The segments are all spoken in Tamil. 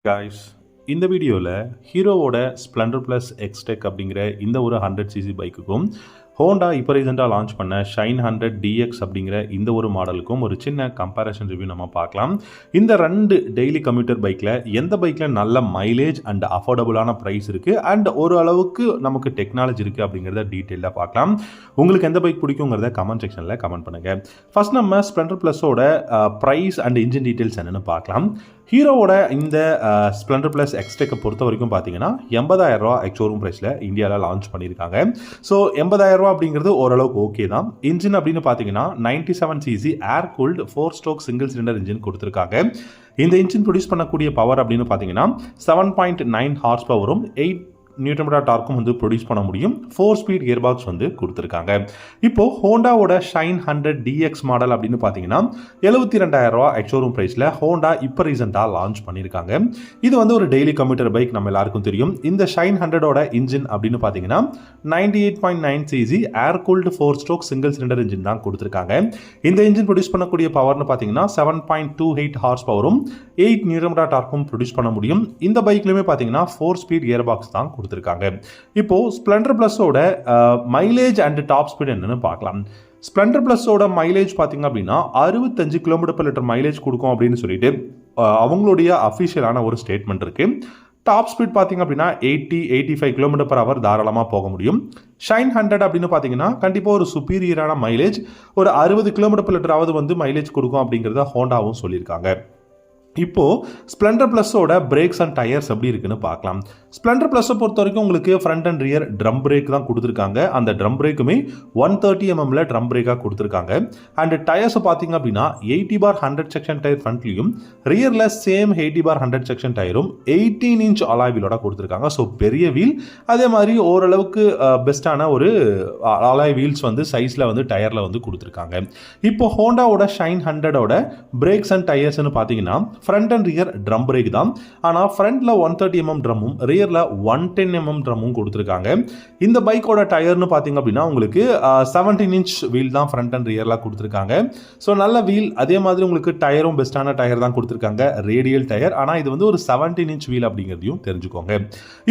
காய்ஸ், இந்த வீடியோவில் ஹீரோவோட ஸ்ப்ளெண்டர் ப்ளஸ் எக்ஸ்டெக் அப்படிங்கிற இந்த ஒரு 100cc பைக்குக்கும் ஹோண்டா இப்போ ரீசெண்டாக லான்ச் பண்ண ஷைன் 100 டிஎக்ஸ் அப்படிங்கிற இந்த ஒரு மாடலுக்கும் ஒரு சின்ன கம்பேரிசன் ரிவ்யூ நம்ம பார்க்கலாம். இந்த ரெண்டு டெய்லி கம்யூட்டர் பைக்கில் எந்த பைக்கில் நல்ல மைலேஜ் அண்ட் அஃபோர்டபுளான ப்ரைஸ் இருக்குது அண்ட் ஒரு அளவுக்கு நமக்கு டெக்னாலஜி இருக்குது அப்படிங்கிறத டீட்டெயிலாக பார்க்கலாம். உங்களுக்கு எந்த பைக் பிடிக்குங்கிறத கமெண்ட் செக்ஷனில் கமெண்ட் பண்ணுங்கள். ஃபர்ஸ்ட் நம்ம ஸ்ப்ளெண்டர் ப்ளஸோட ப்ரைஸ் அண்ட் இன்ஜின் டீட்டெயில்ஸ் என்னென்னு பார்க்கலாம். ஹீரோவோட இந்த ஸ்ப்ளெண்டர் ப்ளஸ் எக்ஸ்டெக்கை பொறுத்த வரைக்கும் பார்த்தீங்கன்னா 80,000 எக்ஸ்ஷோரூம் ப்ரைஸில் இந்தியாவில் லான்ச் பண்ணியிருக்காங்க. ஸோ 80,000 அப்படிங்கிறது ஓரளவுக்கு ஓகே தான். இன்ஜின் அப்படின்னு பார்த்தீங்கன்னா 97cc air cooled four stroke single cylinder engine கொடுத்துருக்காங்க. இந்த இன்ஜின் ப்ரொடியூஸ் பண்ணக்கூடிய பவர் அப்படின்னு பார்த்தீங்கன்னா 7.9 ஹார்ஸ் பவரும் 8 நியூட்டன் மீட்டர் டார்க்கும் வந்து ப்ரொடியூஸ் பண்ண முடியும். 4 ஸ்பீட் கியர் பாக்ஸ் வந்து கொடுத்துருக்காங்க. இப்போ ஹோண்டாவோட ஷைன் 100 டிஎக்ஸ் மாடல் அப்படின்னு பார்த்தீங்கன்னா 72,000 எக்ஸ்ஷோரூம் ப்ரைஸில் ஹோண்டா இப்போ ரீசெண்டாக லான்ச் பண்ணியிருக்காங்க. இது வந்து ஒரு டெய்லி கம்யூட்டர் பைக், நம்ம எல்லாருக்கும் தெரியும். இந்த ஷைன் 100ஓட இன்ஜின் அப்படின்னு பார்த்தீங்கன்னா 98.9cc air cooled four stroke single cylinder engine தான் கொடுத்துருக்காங்க. இந்த இன்ஜின் ப்ரொடியூஸ் பண்ணக்கூடிய பவர்னு பார்த்தீங்கன்னா 7.28 ஹார்ஸ் பவரும் 8 நியூட்டன் மீட்டர் டார்க்கும் ப்ரொடியூஸ் பண்ண முடியும். இந்த பைக்லையுமே பார்த்தீங்கன்னா 4 ஸ்பீட் கியர் பாக்ஸ் தான் கொடுத்துருக்காங்க. இப்போ ஸ்ப்ளெண்டர் பிளஸோட மைலேஜ் அண்ட் டாப் ஸ்பீட் என்னன்னு பார்க்கலாம். ஸ்ப்ளெண்டர் பிளஸோட மைலேஜ் பார்த்தீங்க அப்படின்னா 65 km/லிட்டர் மைலேஜ் கொடுக்கும் அப்படின்னு சொல்லிட்டு அவங்களுடைய அஃபிஷியலான ஒரு ஸ்டேட்மெண்ட் இருக்கு. டாப் ஸ்பீட் பார்த்தீங்க அப்படின்னா 80-85 km/h தாராளமாக போக முடியும். ஷைன் 100 அப்படின்னு பார்த்தீங்கன்னா கண்டிப்பாக ஒரு சுப்பீரியரான மைலேஜ், ஒரு 60 km/லிட்டராவது வந்து மைலேஜ் கொடுக்கும் அப்படிங்கிறத ஹோண்டாவும் சொல்லியிருக்காங்க. இப்போ ஸ்ப்ளெண்டர் பிளஸோட பிரேக்ஸ் அண்ட் டயர்ஸ் எப்படி இருக்குன்னு பார்க்கலாம். ஸ்ப்ளெண்டர் பிளஸை பொறுத்த வரைக்கும் உங்களுக்கு front and rear drum brake தான் கொடுத்துருக்காங்க. அந்த ட்ரம் பிரேக்குமே 130 mm ட்ரம் பிரேக்காக கொடுத்துருக்காங்க. அண்ட் டயர்ஸை பார்த்தீங்க அப்படின்னா 80/100 செக்ஷன் டயர் ஃப்ரண்ட்லையும் ரியரில் சேம் 80/100 செக்ஷன் டயரும் 18 inch அலாய் வீலோட கொடுத்துருக்காங்க. ஸோ பெரிய வீல், அதே மாதிரி ஓரளவுக்கு பெஸ்ட்டான ஒரு அலாய் வீல்ஸ் வந்து சைஸில் வந்து டயரில் வந்து கொடுத்துருக்காங்க. இப்போ ஹோண்டாவோட ஷைன் 100ஓட பிரேக்ஸ் அண்ட் டயர்ஸ்னு பார்த்தீங்கன்னா front and rear drum brake தான். ஆனால் ஃப்ரண்ட்ல 130 mm ட்ரம்மும் ரியர்ல 110 mm ட்ரம்மும் கொடுத்துருக்காங்க. இந்த பைக்கோட டயர்னு பார்த்தீங்க அப்படின்னா உங்களுக்கு 17 inch வீல் தான் ஃப்ரண்ட் அண்ட் ரியர்ல கொடுத்துருக்காங்க. ஸோ நல்ல வீல், அதே மாதிரி உங்களுக்கு டயரும் பெஸ்டான டயர் தான் கொடுத்துருக்காங்க, ரேடியல் டயர். ஆனால் இது வந்து ஒரு 17 inch வீல் அப்படிங்கிறதையும் தெரிஞ்சுக்கோங்க.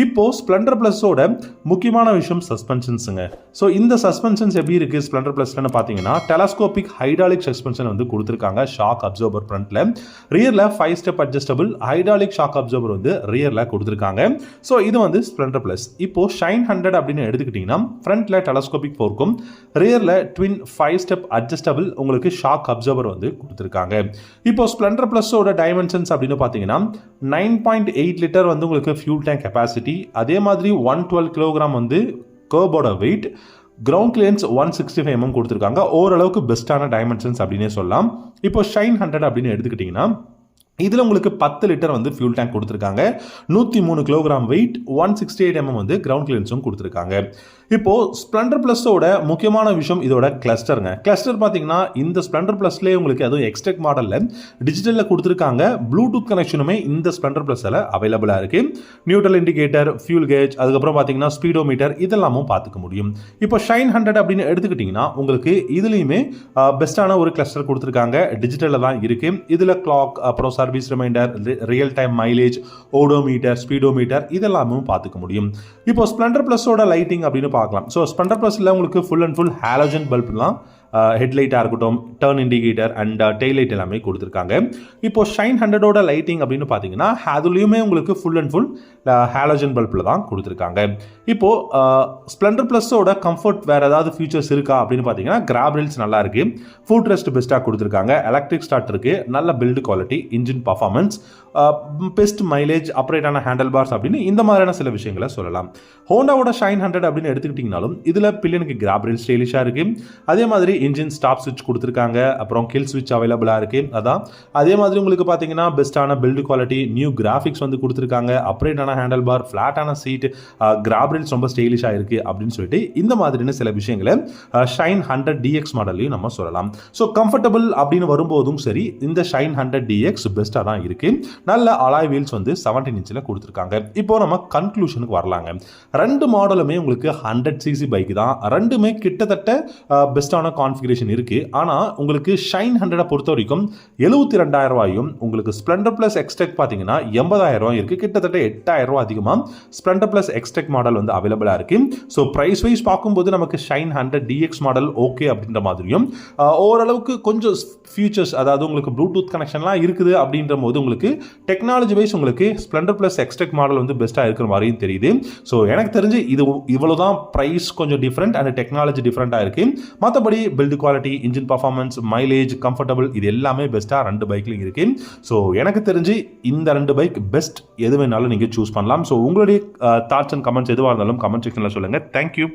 இப்போ ஸ்ப்ளெண்டர் பிளஸோட முக்கியமான விஷயம் சஸ்பென்ஷன்ஸுங்க. ஸோ இந்த சஸ்பென்ஷன்ஸ் எப்படி இருக்கு ஸ்ப்ளெண்டர் பிளஸ்ல பார்த்தீங்கன்னா டெலஸ்கோபிக் ஹைட்ராலிக் சஸ்பென்ஷன் வந்து கொடுத்துருக்காங்க. ஷாக் அப்சர்வர் ஃப்ரண்ட்ல, ரியர்ல 5 step adjustable hydraulic shock observer வந்து ரியர்ல கொடுத்துருக்காங்க. ஸோ இது வந்து ஸ்ப்ளெண்டர் பிளஸ். இப்போ ஷைன் 100 அப்படின்னு எடுத்துக்கிட்டீங்கன்னா ஃப்ரண்ட்ல டெலஸ்கோபிக் ஃபோர்க்கும் ரியர்ல ட்வின் 5 ஸ்டெப் அட்ஜஸ்டபிள் உங்களுக்கு ஷாக் அப்சர்வர் வந்து கொடுத்துருக்காங்க. இப்போ ஸ்ப்ளெண்டர் பிளஸோட டைமென்ஷன்ஸ் அப்படின்னு பார்த்தீங்கன்னா 9.8 லிட்டர் வந்து உங்களுக்கு ஃபியூல் டேங்க் கெப்பாசிட்டி, அதே மாதிரி 112 kg வந்து கர்போட வெயிட், கிரவுண்ட் கிளியரன்ஸ் 165 mm கொடுத்துருக்காங்க. ஓரளவுக்கு பெஸ்ட்டான டைமென்ஷன்ஸ் அப்படின்னே சொல்லலாம். இப்போ ஷைன் 100 அப்படின்னு எடுத்துக்கிட்டிங்கன்னா இதில் உங்களுக்கு 10 லிட்டர் வந்து ஃபியூல் டேங்க் கொடுத்துருக்காங்க, 103 kg வெயிட், 168 mm வந்து கிரவுண்ட் கிளியரன்ஸும் கொடுத்துருக்காங்க. இப்போ ஸ்ப்ளெண்டர் பிளஸோட முக்கியமான விஷயம் இதோட கிளஸ்டருங்க. கிளஸ்டர் பார்த்தீங்கன்னா இந்த ஸ்ப்ளெண்டர் பிளஸ்லேயே உங்களுக்கு அதுவும் எக்ஸ்டெக் மாடலில் டிஜிட்டலில் கொடுத்துருக்காங்க. ப்ளூடூத் கனெக்ஷனுமே இந்த ஸ்ப்ளெண்டர் பிளஸில் அவைலபிளாக இருக்கு. நியூட்ரல் இண்டிகேட்டர், ஃபியூல் கேஜ், அதுக்கப்புறம் பார்த்தீங்கன்னா ஸ்பீடோமீட்டர் இதெல்லாமும் பார்த்துக்க முடியும். இப்போ ஷைன் 100 அப்படின்னு எடுத்துக்கிட்டிங்கன்னா உங்களுக்கு இதுலேயுமே பெஸ்ட்டான ஒரு கிளஸ்டர் கொடுத்துருக்காங்க. டிஜிட்டலில் தான் இருக்கு. இதில் கிளாக், அப்புறம் service reminder, real time mileage, odometer, speedometer இதெல்லாமும் பார்த்துக்க முடியும். இப்போ ஸ்ப்ளெண்டர் பிளஸோட லைட்டிங் அப்படின்னு பார்க்கலாம். ஸோ ஸ்ப்ளெண்டர் பிளஸில் உங்களுக்கு ஃபுல் அண்ட் ஃபுல் ஹாலோஜன் பல்ப்லாம், ஹெட்லைட்டாக இருக்கட்டும், turn indicator and tail light எல்லாமே கொடுத்துருக்காங்க. இப்போ ஷைன் 100ஓட லைட்டிங் அப்படின்னு பார்த்தீங்கன்னா அதுலேயுமே உங்களுக்கு ஃபுல் அண்ட் ஃபுல் ஹாலோஜன் பல்பில் தான் கொடுத்துருக்காங்க. இப்போ ஸ்ப்ளெண்டர் பிளஸோட கம்ஃபர்ட் வேறு ஏதாவது ஃபீச்சர்ஸ் இருக்கா அப்படின்னு பார்த்தீங்கன்னா கிராப் ரீல்ஸ் நல்லா இருக்கு, ஃபுட் ரெஸ்ட் பெஸ்ட்டாக கொடுத்துருக்காங்க, எலக்ட்ரிக் ஸ்டார்ட் இருக்கு, நல்ல build quality, engine performance, best mileage, அப்ரேட்டான ஹேண்டில் பார்ஸ் அப்படின்னு இந்த மாதிரியான சில விஷயங்களை சொல்லலாம். ஹோண்டாவோட ஷைன் 100 அப்படின்னு எடுத்துக்கிட்டிங்கனாலும் இதில் பில்லியனுக்கு கிராப் ரீல் ஸ்டைலிஷாக இருக்கு, அதே மாதிரி இன்ஜின் ஸ்டாப் ஸ்விட்ச் கொடுத்துருக்காங்க, அப்புறம் கில் ஸ்விட்ச் அவைலபிளாக இருக்கு. அதான் அதே மாதிரி உங்களுக்கு பார்த்தீங்கன்னா பெஸ்ட்டான பில்டு குவாலிட்டி, நியூ கிராஃபிக்ஸ் வந்து கொடுத்துருக்காங்க, அப்ரேட்டான ஹேண்டில் பார், ஃபிளாட்டான சீட், கிராப் ரீல்ஸ் ரொம்ப ஸ்டைலிஷாக இருக்கு அப்படின்னு சொல்லிட்டு இந்த மாதிரியான சில விஷயங்களை ஷைன் 100 டிஎக்ஸ் மாடல்லையும் நம்ம சொல்லலாம். ஸோ கம்ஃபர்டபுள் அப்படின்னு வரும்போதும் சரி இந்த ஷைன் 100 டிஎக்ஸ் பெஸ்ட்டாக தான் இருக்கு. நல்ல அலாய் வீல்ஸ் வந்து 17 இன்ச்சில் கொடுத்துருக்காங்க. இப்போ நம்ம கன்க்ளூஷனுக்கு வரலாங்க. ரெண்டு மாடலுமே உங்களுக்கு 100cc பைக் தான். ரெண்டுமே கிட்டத்தட்ட பெஸ்ட்டான கான்ஃபிகரேஷன் இருக்குது. ஆனால் உங்களுக்கு ஷைன் 100 பொறுத்த வரைக்கும் 72,000 ரூபாயும், உங்களுக்கு ஸ்ப்ளெண்டர் ப்ளஸ் எக்ஸ்டெக் பார்த்தீங்கன்னா 80,000 ரூபாய் இருக்குது. கிட்டத்தட்ட 8,000 ரூபா அதிகமாக ஸ்ப்ளெண்டர் ப்ளஸ் எக்ஸ்டெக் மாடல் வந்து அவைலபிளாக இருக்குது. ஸோ ப்ரைஸ் வைஸ் பார்க்கும்போது நமக்கு ஷைன் 100 DX மாடல் ஓகே அப்படின்ற மாதிரியும், ஓரளவுக்கு கொஞ்சம் ஃபியூச்சர்ஸ், அதாவது உங்களுக்கு ப்ளூடூத் கனெக்ஷன்லாம் இருக்குது அப்படின்ற போது உங்களுக்கு டெக்னாலஜி வைஸ் உங்களுக்கு ஸ்ப்ளெண்டர் ப்ளஸ் எக்ஸ்டெக் மாடல் வந்து பெஸ்ட்டாக இருக்கிற மாதிரியும் தெரியுது. ஸோ எனக்கு தெரிஞ்சு இது இவ்வளோதான். ப்ரைஸ் கொஞ்சம் டிஃப்ரெண்ட் அண்ட் டெக்னாலஜி டிஃப்ரெண்ட்டாக இருக்குது. மற்றபடி build quality, engine performance, mileage, comfortable இது எல்லாமே பெஸ்ட்டாக ரெண்டு பைக்லையும் இருக்குது. ஸோ எனக்கு தெரிஞ்சு இந்த ரெண்டு பைக் பெஸ்ட். எது வேணாலும் நீங்கள் சூஸ் பண்ணலாம். ஸோ உங்களுடைய தாட்ஸ் அண்ட் கமெண்ட்ஸ் எதுவாக இருந்தாலும் கமெண்ட் செக்ஷனில் சொல்லுங்கள். தேங்க்யூ.